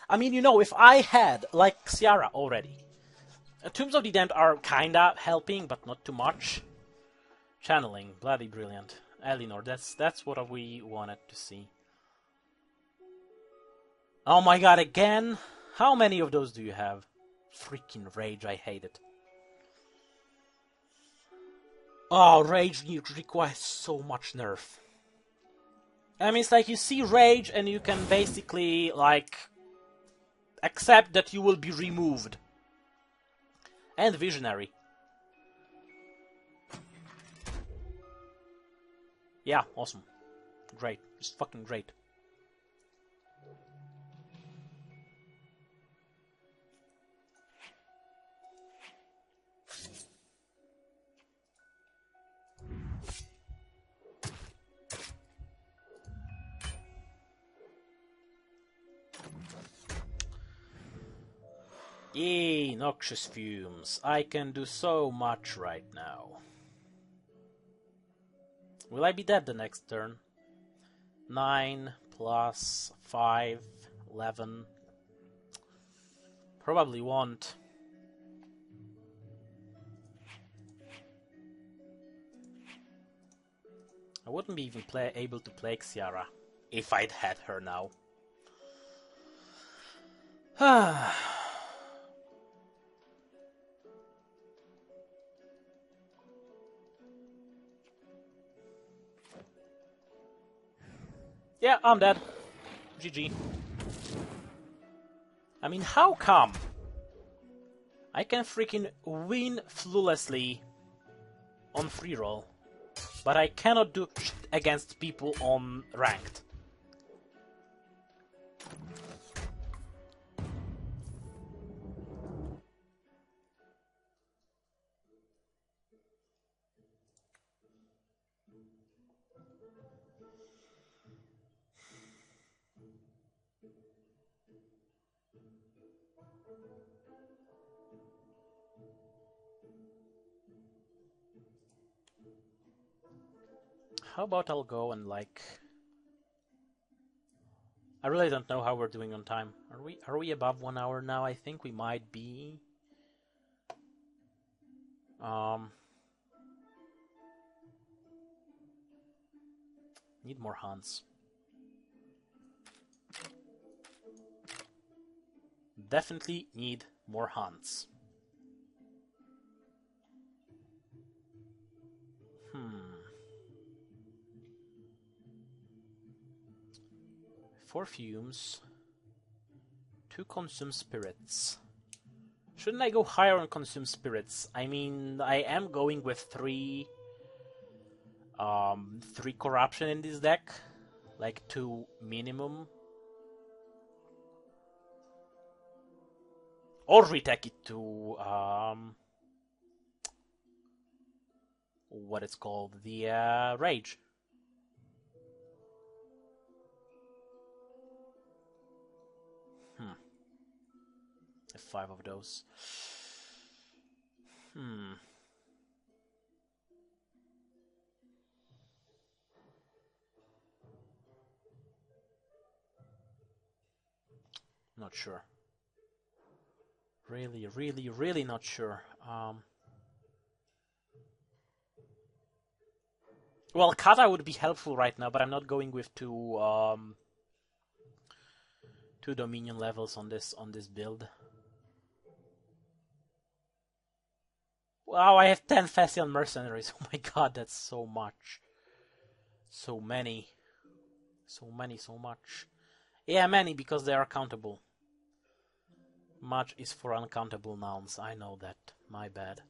I mean, you know, if I had, like Ciara already, Tombs of the Damned are kinda helping, but not too much. Channeling, bloody brilliant. Elinor, that's what we wanted to see. Oh my god, again? How many of those do you have? Freaking Rage, I hate it. Oh, Rage requires so much nerf. I mean, it's like you see Rage and you can basically, like, accept that you will be removed. And Visionary. Yeah, awesome. Great. Just fucking great. Yay, noxious fumes. I can do so much right now. Will I be dead the next turn? 9 plus 5, 11. Probably won't. I wouldn't be even able to play Ciara if I'd had her now. Yeah, I'm dead. GG. I mean, how come I can freaking win flawlessly on free roll, but I cannot do shit against people on ranked? How about I'll go and like... I really don't know how we're doing on time. Are we above 1 hour now? I think we might be. Need more hunts. Definitely need more hunts. 4 fumes. 2 consume spirits. Shouldn't I go higher on consume spirits? I mean, I am going with 3 corruption in this deck, like 2 minimum. Or retake it to what it's called, the rage. Have 5 of those. Not sure. Really not sure. Well, Kata would be helpful right now, but I'm not going with 2 Dominion levels on this build. Wow, I have 10 Thessian mercenaries. Oh my god, that's so much. So many. So much. Yeah, many, because they are countable. Much is for uncountable nouns. I know that. My bad.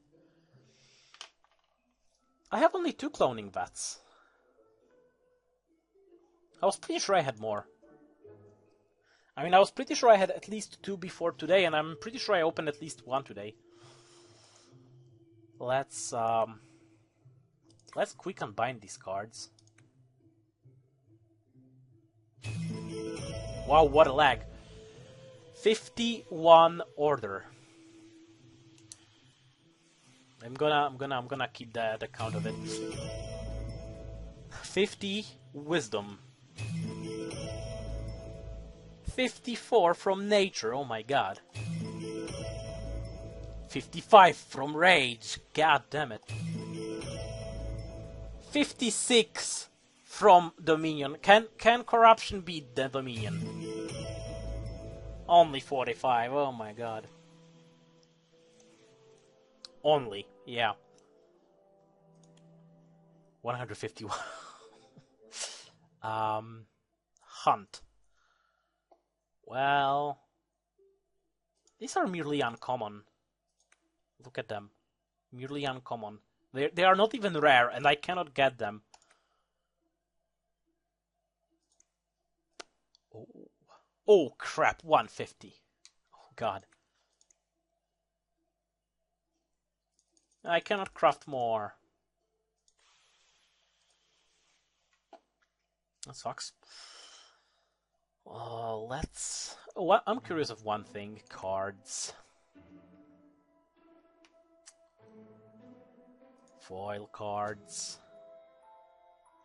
I have only 2 cloning vats. I was pretty sure I had more. I mean, I was pretty sure I had at least 2 before today, and I'm pretty sure I opened at least 1 today. Let's quick unbind these cards. Wow, what a lag. 51 order. I'm gonna keep the count of it. 50 wisdom. 54 from nature, oh my god. 55 from rage, god damn it. 56 from dominion. Can corruption beat the dominion? Only 45, oh my god. Only, yeah. 151. Hunt. Well, these are merely uncommon. Look at them. Merely uncommon. They are not even rare, and I cannot get them. Oh crap, 150. Oh god. I cannot craft more. That sucks. Let's... Oh, I'm curious of one thing. Cards. Foil cards.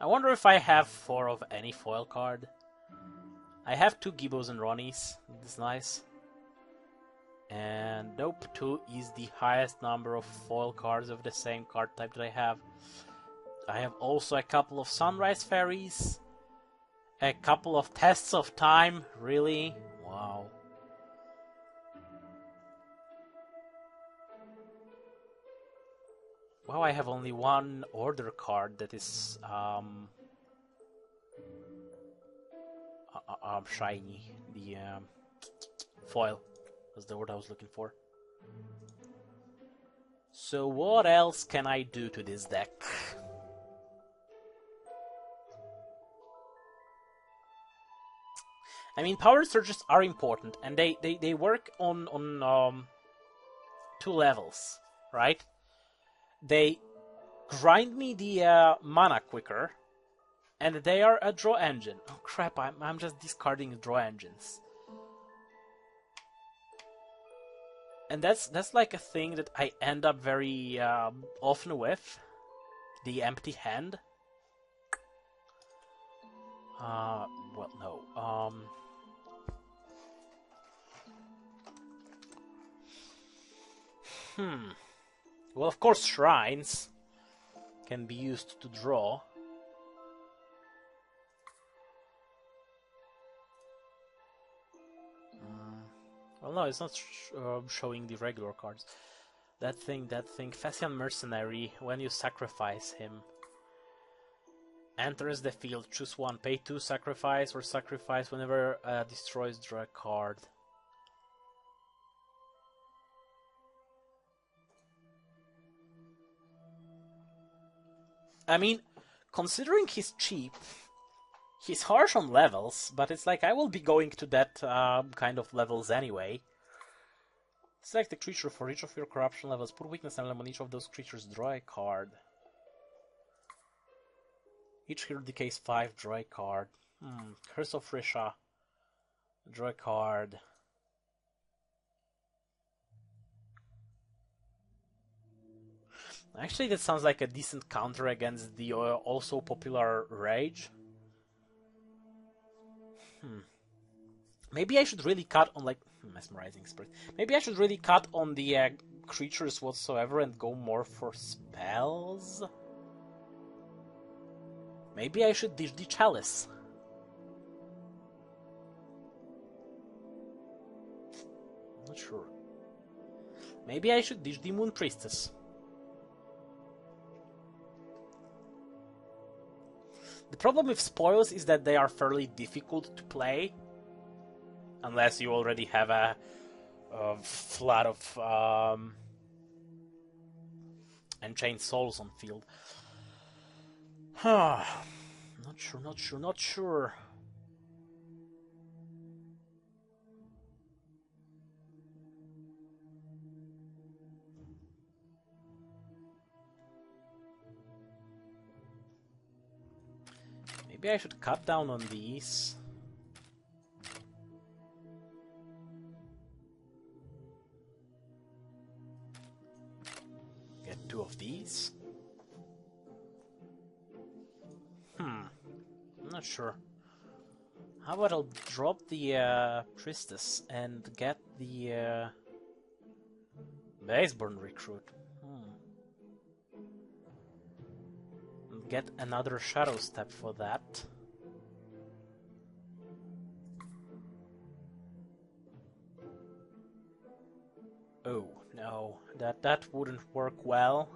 I wonder if I have 4 of any foil card. I have 2 Gibbos and Ronnies. That's nice. And nope, 2 is the highest number of foil cards of the same card type that I have. I have also a couple of Sunrise Fairies. A couple of Tests of Time. Really? Wow. Wow, I have only 1 order card that is shiny. The foil was the word I was looking for. So what else can I do to this deck? I mean, power surges are important, and they work on 2 levels, right? They grind me the mana quicker, and they are a draw engine. Oh crap! I'm just discarding draw engines, and that's like a thing that I end up very often with, the empty hand. Well, no. Well, of course, shrines can be used to draw. Well, no, it's not showing the regular cards. That thing. Phaesian Mercenary, when you sacrifice him, enters the field, choose 1, pay 2, sacrifice, or sacrifice whenever destroys, draw a card. I mean, considering he's cheap, he's harsh on levels, but it's like I will be going to that kind of levels anyway. Select a creature for each of your corruption levels. Put weakness emblem on each of those creatures. Draw a card. Each hero decays 5. Draw a card. Curse of Risha. Draw a card. Actually, that sounds like a decent counter against the also popular Rage. Maybe I should really cut on, like, Mesmerizing Spirit. Maybe I should really cut on the creatures whatsoever and go more for spells. Maybe I should ditch the Chalice. Not sure. Maybe I should ditch the Moon Priestess. The problem with spoils is that they are fairly difficult to play, unless you already have a flood of Enchained Souls on field. Not sure. Maybe I should cut down on these. Get 2 of these. I'm not sure. How about I'll drop the Priestess and get the Baseborn Recruit. And get another Shadow Step for that. Oh, no, that wouldn't work well.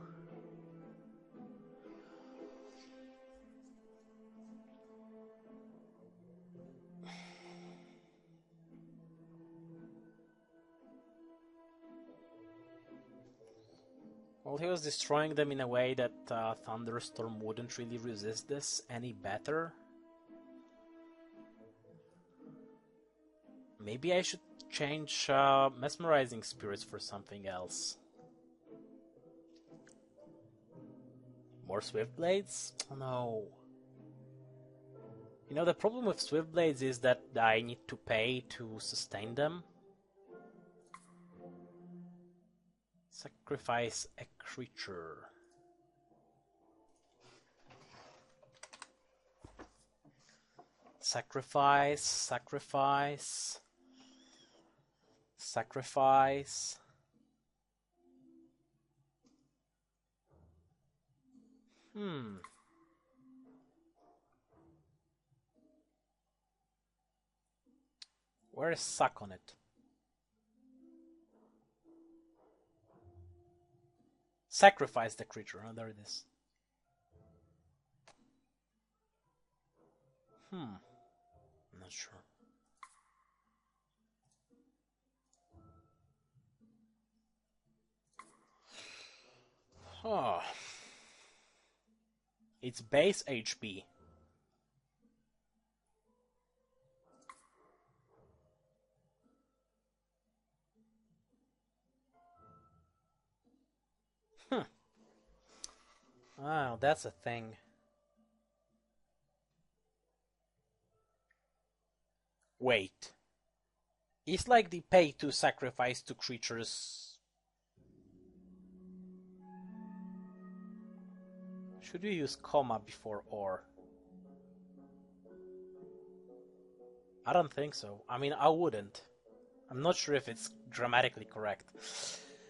Well, he was destroying them in a way that Thunderstorm wouldn't really resist this any better. Maybe I should change Mesmerizing Spirits for something else. More Swift Blades? Oh, no. You know, the problem with Swift Blades is that I need to pay to sustain them. Sacrifice a creature. Sacrifice. Where is suck on it? Sacrifice the creature. Oh, there it is. I'm not sure. Oh. It's base HP. Oh, that's a thing. Wait. It's like the pay to sacrifice two creatures. Should we use comma before or? I don't think so. I mean, I wouldn't. I'm not sure if it's grammatically correct.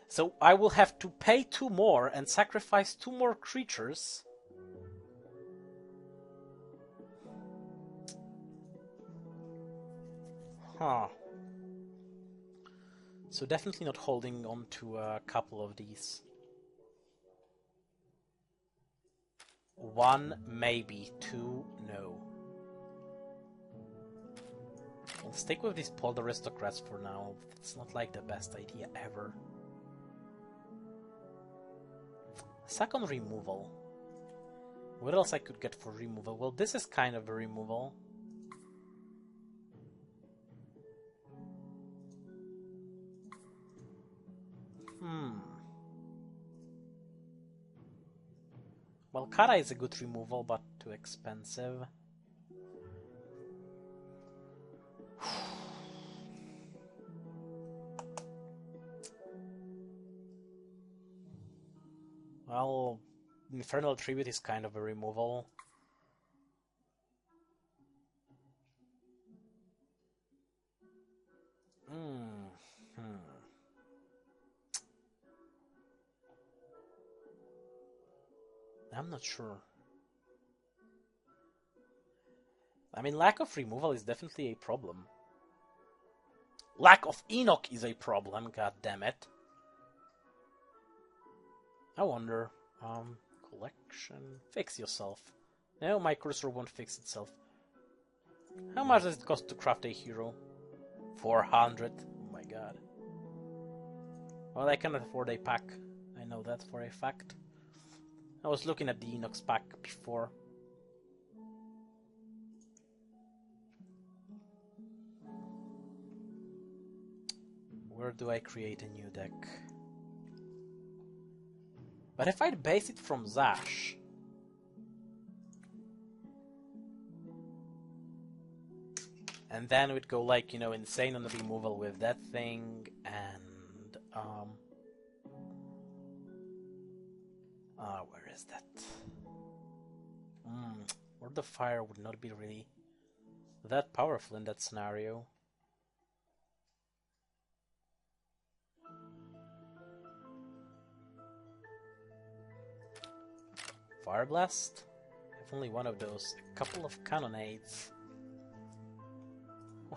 So I will have to pay 2 more and sacrifice 2 more creatures. Huh. So definitely not holding on to a couple of these. 1, maybe. 2, no. We'll stick with these Polled Aristocrats for now. It's not like the best idea ever. Sack on removal. What else I could get for removal? Well, this is kind of a removal. Well, Kara is a good removal, but too expensive. Well, Infernal Tribute is kind of a removal. I'm not sure. I mean, lack of removal is definitely a problem. Lack of Enoch is a problem, god damn it. I wonder, collection, fix yourself. No, my cursor won't fix itself. How much does it cost to craft a hero? 400, oh my god. Well, I cannot afford a pack, I know that for a fact. I was looking at the Enoch's pack before. Where do I create a new deck? But if I'd base it from Zash... And then we'd go like, you know, insane on the removal with that thing, and... where is that? Word of Fire would not be really that powerful in that scenario. Fire Blast? I have only one of those. A couple of cannonades.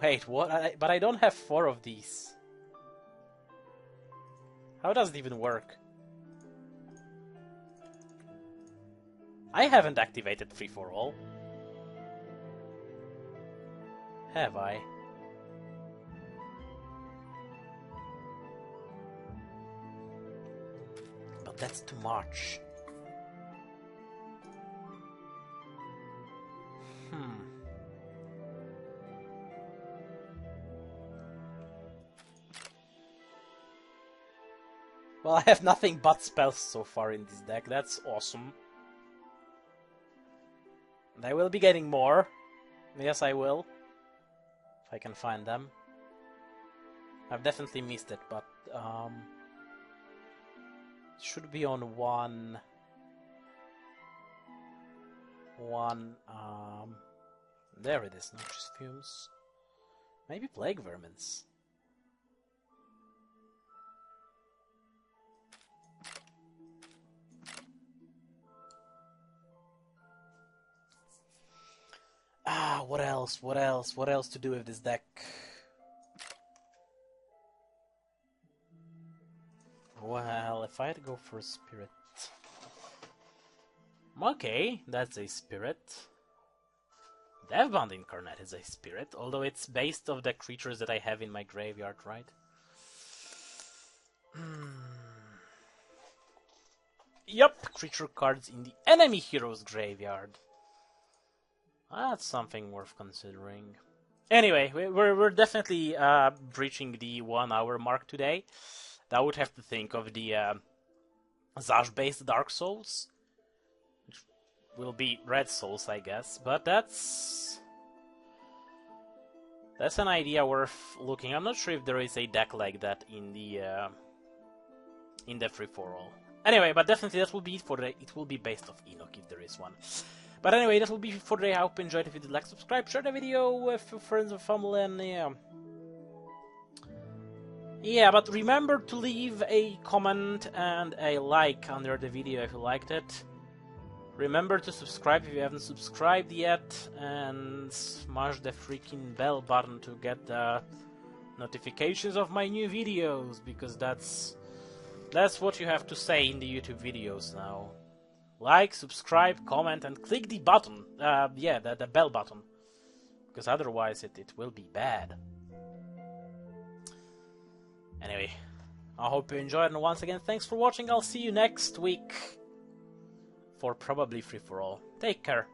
Wait, what? But I don't have 4 of these. How does it even work? I haven't activated free for all. Have I? But that's too much. Well, I have nothing but spells so far in this deck. That's awesome. And I will be getting more. Yes, I will. If I can find them. I've definitely missed it, but it should be on one. There it is. Noxious Fumes. Maybe Plague Vermins. What else? What else? What else to do with this deck? Well, if I had to go for a Spirit... Okay, that's a Spirit. Deathbound Incarnate is a Spirit, although it's based off the creatures that I have in my graveyard, right? Yup, creature cards in the enemy hero's graveyard. That's something worth considering. Anyway, we're definitely breaching the 1 hour mark today. I would have to think of the Zash-based Dark Souls, which will be Red Souls, I guess. But that's an idea worth looking. I'm not sure if there is a deck like that in the free for all. Anyway, but definitely that will be it for today. It will be based off Enoch if there is one. But anyway, that will be for today. I hope you enjoyed. If you did, like, subscribe, share the video with your friends and family, and yeah, but remember to leave a comment and a like under the video if you liked it. Remember to subscribe if you haven't subscribed yet, and smash the freaking bell button to get the notifications of my new videos, because that's what you have to say in the YouTube videos now. Like, subscribe, comment, and click the button. Yeah, the bell button. Because otherwise it will be bad. Anyway, I hope you enjoyed, and once again, thanks for watching. I'll see you next week for probably free for all. Take care.